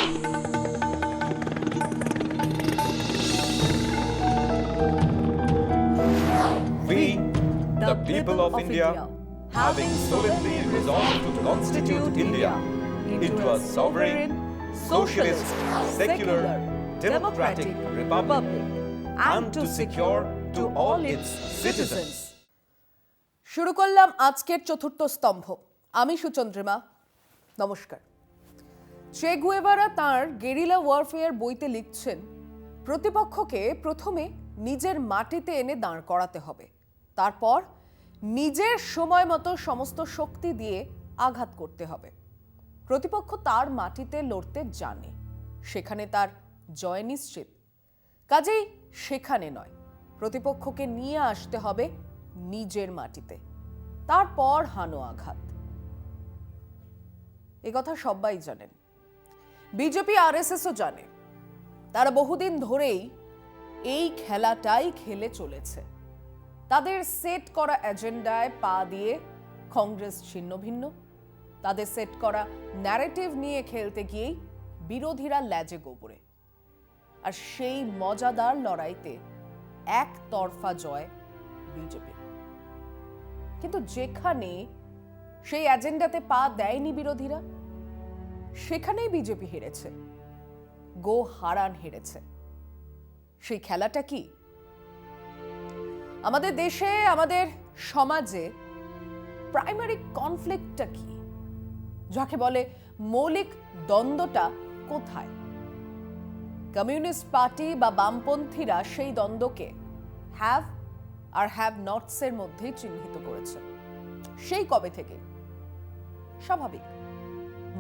We, the people of India, having solemnly resolved to constitute India into a sovereign, socialist, secular, democratic republic, and to secure to all its citizens. শুরু করলাম আজকের চতুর্থ স্তম্ভ। আমি সুচন্দ্রিমা, নমস্কার। চে Guevara তাঁর গেরিলা ওয়ারফেয়ার বইতে লিখছেন, প্রতিপক্ষকে প্রথমে নিজের মাটিতে এনে দাঁড় করাতে হবে, তারপর নিজের সময় মতো সমস্ত শক্তি দিয়ে আঘাত করতে হবে। প্রতিপক্ষ তার মাটিতে লড়তে জানে, সেখানে তার জয় নিশ্চিত। কাজেই সেখানে নয়, প্রতিপক্ষকে নিয়ে আসতে হবে নিজের মাটিতে, তারপর হানো আঘাত। এ কথা সবাই জানেন, বিজেপি আরএসএসও জানে। তারা বহুদিন ধরেই এই খেলাটাই খেলে চলেছে। তাদের সেট করা এজেন্ডায় পা দিয়ে কংগ্রেস ছিন্ন ভিন্ন, তাদের সেট করা ন্যারেটিভ নিয়ে খেলতে গিয়েই বিরোধীরা ল্যাজে গোবরে। আর সেই মজাদার লড়াইতে একতরফা জয় বিজেপি। কিন্তু যেখানে সেই এজেন্ডাতে পা দেয়নি বিরোধীরা, সেখানেই বিজেপি হেরেছে, গো হারান হেরেছে। সেই খেলাটা কি? আমাদের দেশে, আমাদের সমাজে প্রাইমারি কনফ্লিক্টটা কি, যাকে বলে মৌলিক দ্বন্দ্বটা কোথায়? কমিউনিস্ট পার্টি বা বামপন্থীরা সেই দ্বন্দ্বকে হ্যাভ আর হ্যাভ নটস এর মধ্যেই চিহ্নিত করেছে সেই কবে থেকে। স্বাভাবিক,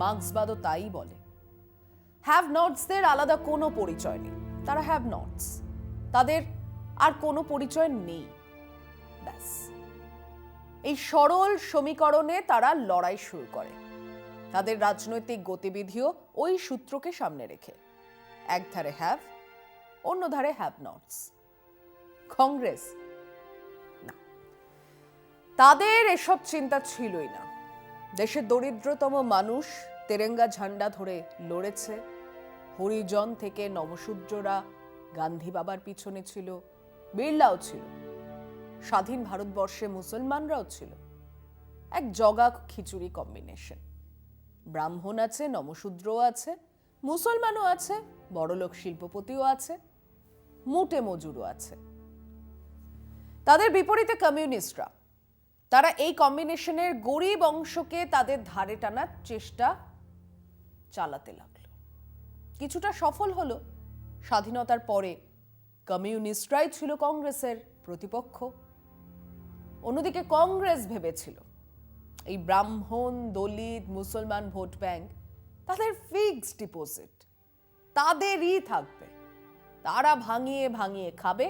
মার্ক্সবাদও তাই বলে। হ্যাভ নটসদের আলাদা কোনো পরিচয় নেই, তারা হ্যাভ নটস, তাদের আর কোনো পরিচয় নেই, ব্যাস। এই সরল সমীকরণে তারা লড়াই শুরু করে, তাদের রাজনৈতিক গতিবিধিও ওই সূত্রকে সামনে রেখে। এক ধারে হ্যাভ, অন্য ধারে হ্যাভ নটস। কংগ্রেস না, তাদের এসব চিন্তা ছিলই না। দেশের দরিদ্রতম মানুষ তেরেঙ্গা ঝান্ডা ধরে লড়েছে, হরিজন থেকে নমশূদ্ররা গান্ধী বাবার পিছনে ছিল, বিড়লাও ছিল, স্বাধীন ভারতবর্ষে মুসলমানরাও ছিল। এক জগা খিচুড়ি কম্বিনেশন। ব্রাহ্মণ আছে, নমশূদ্রও আছে, মুসলমানও আছে, বড়লোক শিল্পপতিও আছে, মুটে মজুরও আছে। তাদের বিপরীতে কমিউনিস্টরা, তারা এই কম্বিনেশনের গরিব অংশকে তাদের ধারে টানার চেষ্টা চালাতে লাগলো। কিছুটা সফল হলো। স্বাধীনতার পরে কমিউনিস্টরাই ছিল কংগ্রেসের প্রতিপক্ষ। অন্যদিকে কংগ্রেস ভেবেছিল এই ব্রাহ্মণ, দলিত, মুসলমান ভোট ব্যাংক তাদের ফিক্সড ডিপোজিট, তাদেরই থাকবে, তারা ভাঙিয়ে ভাঙিয়ে খাবে,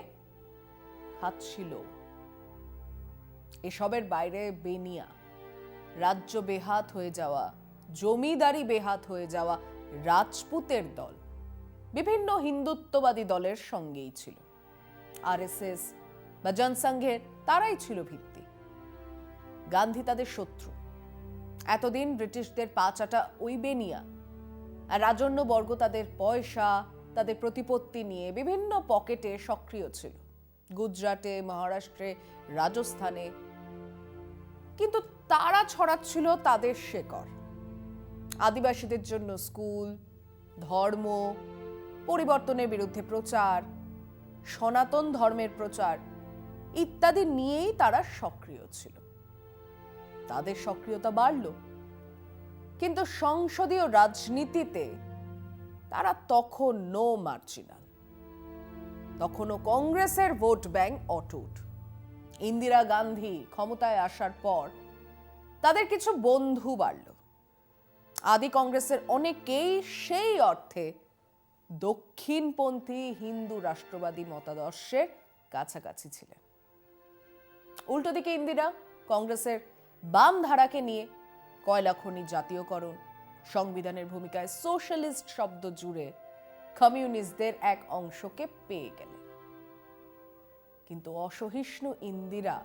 খাচ্ছিল। এসবের বাইরে বেনিয়া, রাজ্য বেহাত হয়ে যাওয়া, জমিদারি বেহাত হয়ে যাওয়া রাজপুতের দল বিভিন্ন হিন্দুত্ববাদী দলের সঙ্গেই ছিল। আরএসএস বা জনসংঘের তারাই ছিল ভিত্তি। গান্ধী তাদের শত্রু। এতদিন ব্রিটিশদের পা চাটা ওই বেনিয়া আর রাজন্যবর্গ তাদের পয়সা, তাদের প্রতিপত্তি নিয়ে বিভিন্ন পকেটে সক্রিয় ছিল, গুজরাটে, মহারাষ্ট্রে, রাজস্থানে। কিন্তু তারা ছড়াচ্ছিল তাদের শেকড়। আদিবাসীদের জন্য স্কুল, ধর্ম পরিবর্তনের বিরুদ্ধে প্রচার, সনাতন ধর্মের প্রচার ইত্যাদি নিয়েই তারা সক্রিয় ছিল। তাদের সক্রিয়তা বাড়ল, কিন্তু সংসদীয় রাজনীতিতে তারা তখন নো মার্জিনাল। তখনও কংগ্রেসের ভোট ব্যাংক অটুট। ইন্দিরা গান্ধী ক্ষমতায় আসার পর তাদের কিছু বন্ধু বাড়ল। আদি কংগ্রেসের অনেকেই সেই অর্থে দক্ষিণপন্থী হিন্দু রাষ্ট্রবাদী মতাদর্শের কাছাকাছি ছিলেন। উল্টো দিকে ইন্দিরা কংগ্রেসের বাম ধারাকে নিয়ে কয়লা খনি জাতীয়করণ, সংবিধানের ভূমিকায় সোশ্যালিস্ট শব্দ জুড়ে কমিউনিস্টদের এক অংশকে পেয়ে গেলেন। কিন্তু অসহিষ্ণু ইন্দিরা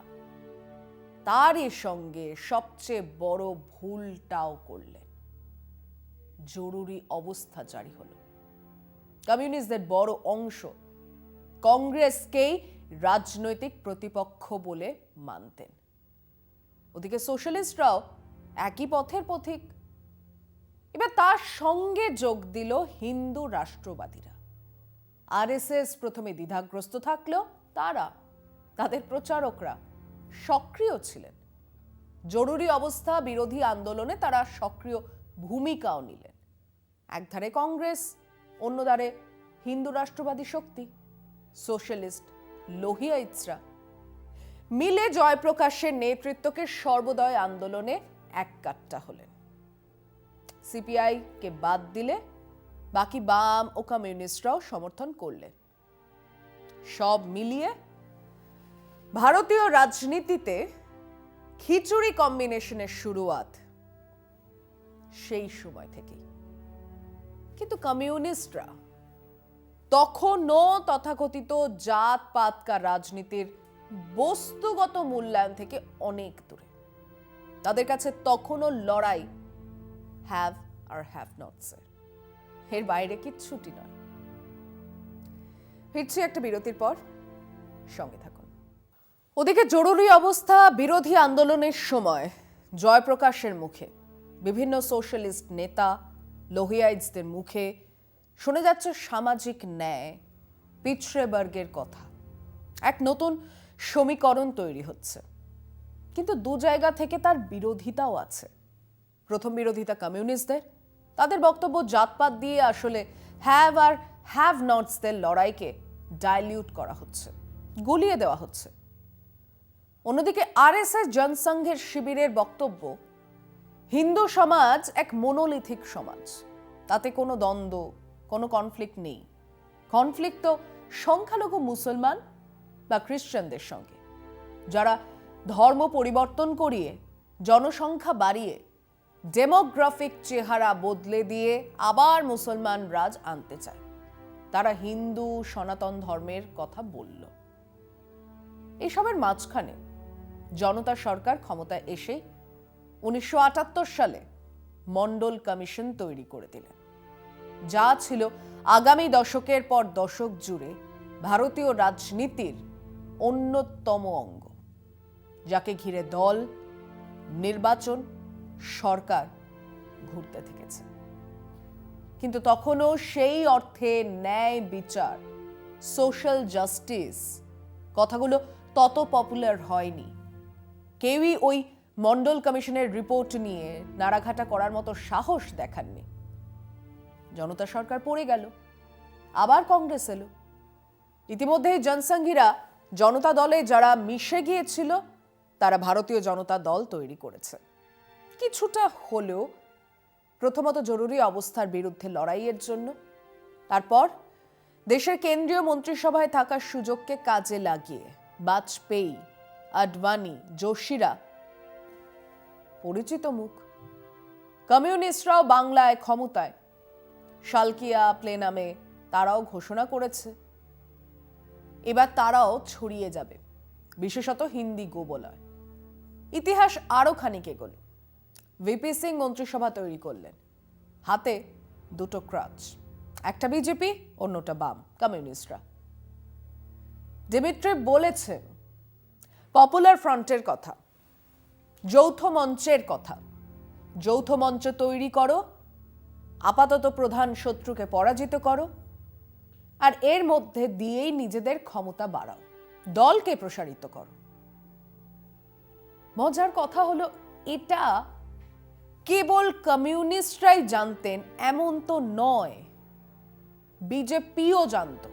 তারই সঙ্গে সবচেয়ে বড় ভুলটাও করলেন। জরুরি অবস্থা জারি হলো। কমিউনিস্টদের বড় অংশ কংগ্রেসকেই রাজনৈতিক প্রতিপক্ষ বলে মানতেন। ওদিকে সোশ্যালিস্টরাও একই পথের পথিক। এবার তার সঙ্গে যোগ দিল হিন্দু রাষ্ট্রবাদীরা। আরএসএস প্রথমে দ্বিধাগ্রস্ত থাকলেও তাদের প্রচারকরা সক্রিয় ছিলেন। জরুরি অবস্থা বিরোধী আন্দোলনে তারা সক্রিয় ভূমিকাও নিলেন। একধারে কংগ্রেস, অন্যধারে হিন্দু রাষ্ট্রবাদী শক্তি, সোশ্যালিস্ট লোহিয়াইটসরা মিলে জয়প্রকাশের নেতৃত্বকে সর্বদয় আন্দোলনে এককাট্টা হলেন। সিপিআই কে বাদ দিলে বাকি বাম ও কমিউনিস্টরাও সমর্থন করলেন। সব মিলিয়ে ভারতীয় রাজনীতিতে খিচুড়ি কম্বিনেশনের শুরুয়াত সেই সময় থেকেই। কিন্তু কমিউনিস্টরা তখনও তথাকথিত জাতপাতকা রাজনীতির বস্তুগত মূল্যায়ন থেকে অনেক দূরে। তাদের কাছে তখনও লড়াই হ্যাভ আর হ্যাভ নটসের, এর বাইরে কিচ্ছুটি নয়। ফিরছি একটা বিরতির পর, সঙ্গে থাকুন। ওদিকে জরুরি অবস্থা বিরোধী আন্দোলনের সময় জয়প্রকাশের মুখে, বিভিন্ন সোশ্যালিস্ট নেতা লোহিয়াইটসদের মুখে শুনে যাচ্ছে সামাজিক ন্যায়, পিছড়ে বর্গের কথা। এক নতুন সমীকরণ তৈরি হচ্ছে, কিন্তু দু জায়গা থেকে তার বিরোধিতাও আছে। প্রথম বিরোধিতা কমিউনিস্টদের। তাদের বক্তব্য জাতপাত দিয়ে আসলে হ্যাভ আর হ্যাভ নটসদের লড়াইকে ডাইলিউট করা হচ্ছে, গুলিয়ে দেওয়া হচ্ছে। অন্যদিকে আরএসএস জনসংঘের শিবিরের বক্তব্য, হিন্দু সমাজ এক মনোলিথিক সমাজ, তাতে কোনো দ্বন্দ্ব, কোনো কনফ্লিক্ট নেই। কনফ্লিক্ট তো সংখ্যালঘু মুসলমান বা খ্রিস্টানদের সঙ্গে, যারা ধর্ম পরিবর্তন করিয়ে জনসংখ্যা বাড়িয়ে ডেমোগ্রাফিক চেহারা বদলে দিয়ে আবার মুসলমান রাজ আনতে চায়। তারা হিন্দু সনাতন ধর্মের কথা বলল। এসবের মাঝখানে জনতা সরকার ক্ষমতায় এসে 1978 সালে মন্ডল কমিশন তৈরি করে দিলেন, যা ছিল আগামী দশকের পর দশক জুড়ে ভারতীয় রাজনীতির অন্যতম অঙ্গ, যাকে ঘিরে দল, নির্বাচন, সরকার ঘুরতে থেকেছে। কিন্তু তখনও সেই অর্থে ন্যায় বিচার, সোশ্যাল জাস্টিস কথাগুলো তত পপুলার হয়নি। কেউই ওই মন্ডল কমিশনের রিপোর্ট নিয়ে নাড়াঘাটা করার মতো সাহস দেখাননি। জনতা সরকার পড়ে গেল, আবার কংগ্রেস এলো। ইতিমধ্যেই জনসংঘীরা জনতা দলে যারা মিশে গিয়েছিল, তারা ভারতীয় জনতা দল তৈরি করেছে। কিছুটা হলেও প্রথমত জরুরি অবস্থার বিরুদ্ধে লড়াইয়ের জন্য, তারপর দেশের কেন্দ্রীয় মন্ত্রিসভায় থাকার সুযোগকে কাজে লাগিয়ে বাজপেয়ী, আডবাণী, যোশীরা পরিচিত মুখ। কমিউনিস্টরাও বাংলায় ক্ষমতায়, শালকিয়া প্লেনামে তারাও ঘোষণা করেছে এবার তারাও ছড়িয়ে যাবে, বিশেষত হিন্দি গোবলয়। ইতিহাস আরো খানিক এগোলো। ভিপি সিং মন্ত্রিসভা তৈরি করলেন, হাতে দুটো ক্রাচ, একটা বিজেপি, অন্যটা বাম কমিউনিস্টরা। ডিমিট্রি বলেছেন পপুলার ফ্রন্টের কথা, যৌথ মঞ্চের কথা। যৌথ মঞ্চ তৈরি করো, আপাতত প্রধান শত্রুকে পরাজিত করো, আর এর মধ্যে দিয়েই নিজেদের ক্ষমতা বাড়াও, দলকে প্রসারিত করো। মজার কথা হলো, এটা কেবল কমিউনিস্টরাই জানতেন এমন তো নয়, বিজেপিও জানত।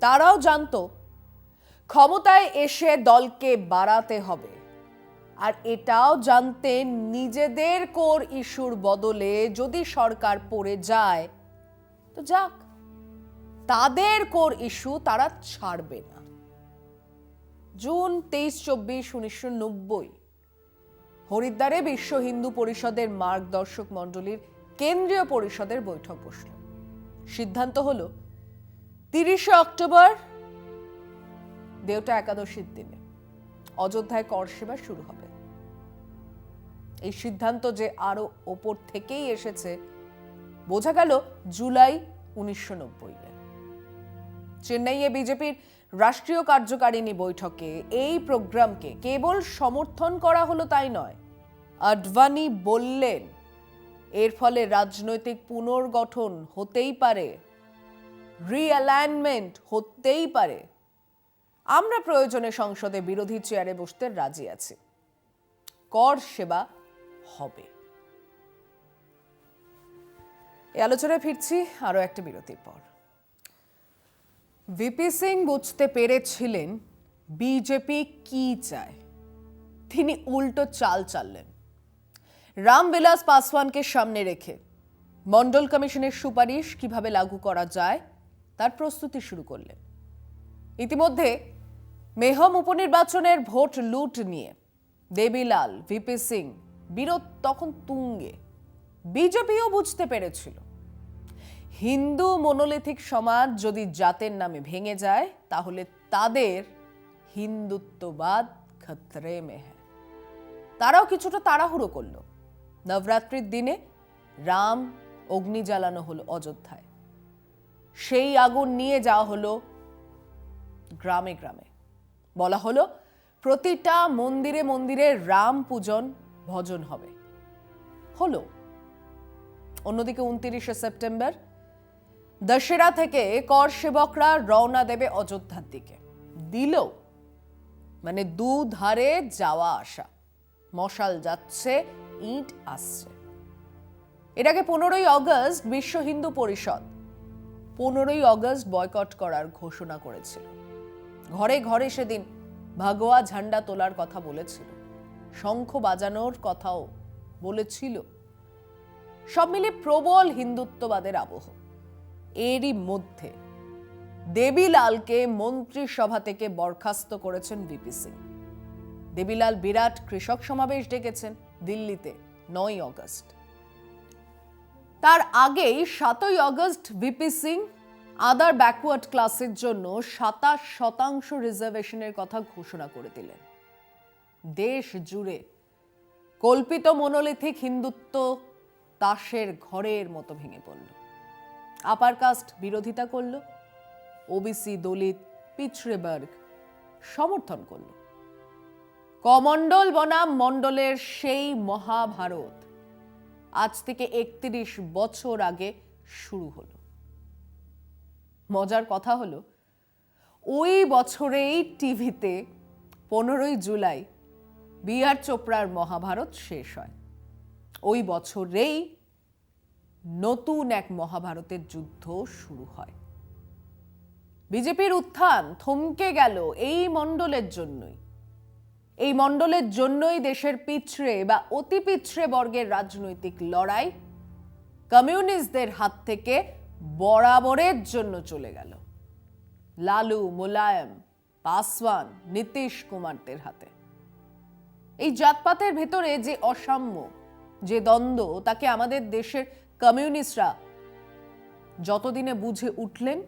তারাও জানতো ক্ষমতায় এসে দলকে বাড়াতে হবে, আর এটাও জানতেন নিজেদের কোর ইস্যুর বদলে যদি সরকার পড়ে যায় তো যাক, তাদের কোর ইস্যু তারা ছাড়বে না। জুন 23-24, 1990 হরিদ্বারে বিশ্ব হিন্দু পরিষদের মার্গদর্শক মণ্ডলীর কেন্দ্রীয় পরিষদের বৈঠক বসল। সিদ্ধান্ত হলো 30 অক্টোবর দেওটা একাদশীর দিনে অযোধ্যায় কর সেবা শুরু হবে। এই সিদ্ধান্ত যে আরো ওপর থেকেই এসেছে বোঝা গেল জুলাই 1990-এ চেন্নাইয়ে বিজেপির রাষ্ট্রীয় কার্যকারিণী বৈঠকে এই প্রোগ্রামকে কেবল সমর্থন করা হলো তাই নয়, আডবাণী বললেন এর ফলে রাজনৈতিক পুনর্গঠন হতেই পারে, রিঅ্যালাইনমেন্ট হতেই পারে। আমরা প্রয়োজনে সংসদে বিরোধী চেয়ারে বসতে রাজি আছি, কর সেবা হবে। এই আলোচনায় ফিরছি আরো একটা বিরতির পর। ভিপি সিং বুঝতে পেরেছিলেন বিজেপি কি চায়, তিনি উল্টো চাল চাললেন। রামবিলাস পাসওয়ানকে সামনে রেখে মন্ডল কমিশনের সুপারিশ কিভাবে লাগু করা যায় তার প্রস্তুতি শুরু করলেন। ইতিমধ্যে মেহম উপনির্বাচনের ভোট লুট নিয়ে দেবীলাল, ভিপি সিং বিরোধ তখন তুঙ্গে। বিজেপিও বুঝতে পেরেছিল হিন্দু মনোলিথিক সমাজ যদি জাতের নামে ভেঙে যায় তাহলে তাদের হিন্দুত্ববাদ খতরে মে হ্যায়। তারাও কিছুটা তাড়াহুড়ো করলো। নবরাত্রির দিনে রাম অগ্নি জ্বালানো হলো অযোধ্যায়, সেই আগুন নিয়ে যাওয়া হলো গ্রামে গ্রামে। বলা হলো প্রতিটা মন্দিরে মন্দিরে রাম পূজন ভজন হবে। হলো। অন্যদিকে 29শে সেপ্টেম্বর দশেরা থেকে কর সেবকরা রওনা দেবে অযোধ্যার দিকে। দিল মানে দুধারে যাওয়া আসা, মশাল যাচ্ছে, ইট আসছে। এর আগে 15ই অগস্ট বিশ্ব হিন্দু পরিষদ 15ই অগস্ট বয়কট করার ঘোষণা করেছিল। ঘরে ঘরে সেদিন ভাগোয়া ঝান্ডা তোলার কথা বলেছিল, শঙ্খ বাজানোর কথাও বলেছিল। সব মিলে প্রবল হিন্দুত্ববাদের আবহ। এরই মধ্যে দেবীলালকে মন্ত্রিসভা থেকে বরখাস্ত করেছেন ভিপি সিং। দেবীলাল বিরাট কৃষক সমাবেশ ডেকেছেন দিল্লিতে 9ই অগস্ট। তার আগেই 7ই August VP Singh other backward ক্লাসের জন্য 27% রিজার্ভেশনের কথা ঘোষণা করে দিলেন। দেশ জুড়ে কল্পিত মনোলিথিক হিন্দুত্ব তাসের ঘরের মতো ভেঙে পড়ল। আপার কাস্ট বিরোধিতা করল, ওবিসি, দলিত, পিছড়ে বর্গ সমর্থন করল। কমণ্ডল বনাম মণ্ডলের সেই মহাভারত আজ থেকে 31 বছর আগে শুরু হলো। মজার কথা হলো ওই বছরেই টিভিতে 15ই জুলাই বি আর চোপড়ার মহাভারত শেষ হয়। ওই বছরেই নতুন এক মহাভারতের যুদ্ধ শুরু হয়। বিজেপির উত্থান থমকে গেল এই মণ্ডলের জন্যই। এই মণ্ডলের জন্যই দেশের পিছড়ে বা অতি পিছড়ে বর্গের রাজনৈতিক লড়াই কমিউনিস্টদের হাত থেকে বরাবরের জন্য চলে গেল লালু, মুলায়ম, পাসওয়ান, নীতিশ কুমারদের হাতে। এই জাতপাতের ভেতরে যে অসাম্য, যে দ্বন্দ্ব, তাকে আমাদের দেশের কমিউনিস্টরা যতদিনে বুঝে উঠলেন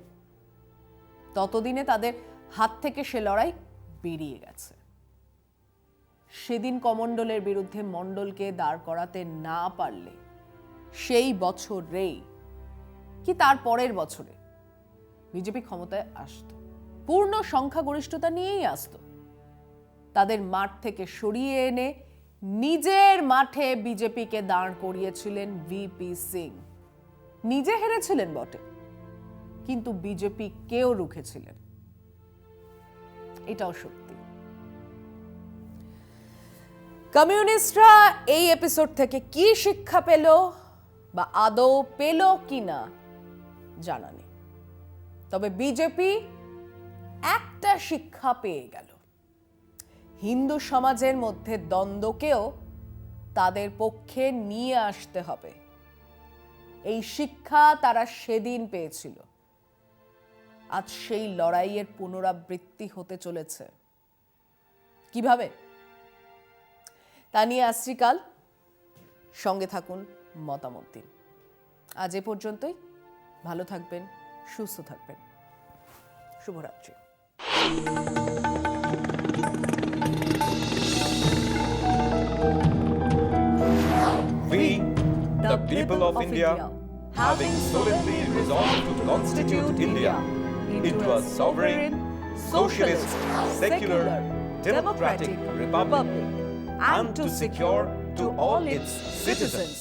ততদিনে তাদের হাত থেকে সে লড়াই বেরিয়ে গেছে। সেদিন কমণ্ডলের বিরুদ্ধে মণ্ডলকে দাঁড় করাতে না পারলে সেই বছরেই কি তার পরের বছরে বিজেপি ক্ষমতায় আসতো, পূর্ণ সংখ্যাগরিষ্ঠতা নিয়েই আসতো। তাদের মাঠ থেকে সরিয়ে এনে নিজের মাঠে বিজেপিকে দাঁড় করিয়েছিলেন ভিপি সিং। নিজে হেরেছিলেন বটে, কিন্তু বিজেপি কেও রুখেছিলেন, এটাও সত্যি। কমিউনিস্টরা এই এপিসোড থেকে কি শিক্ষা পেল বা আদৌ পেল কিনা জানা নেই, তবে বিজেপি একটা শিক্ষা পেয়ে গেল। হিন্দু সমাজের মধ্যে দ্বন্দ্বকেও তাদের পক্ষে নিয়ে আসতে হবে। এই শিক্ষা তারা সেদিন পেয়েছিল। আজ সেই লড়াইয়ের পুনরাবৃত্তি হতে চলেছে। কিভাবে তা নিয়ে আসছি কাল। সঙ্গে থাকুন, মতামত দিন। আজ এ পর্যন্তই। ভালো থাকবেন, সুস্থ থাকবেন। শুভরাত্রি। We, the people of India, having solemnly resolved to constitute India into a sovereign, socialist, secular, democratic republic, and to secure to all its citizens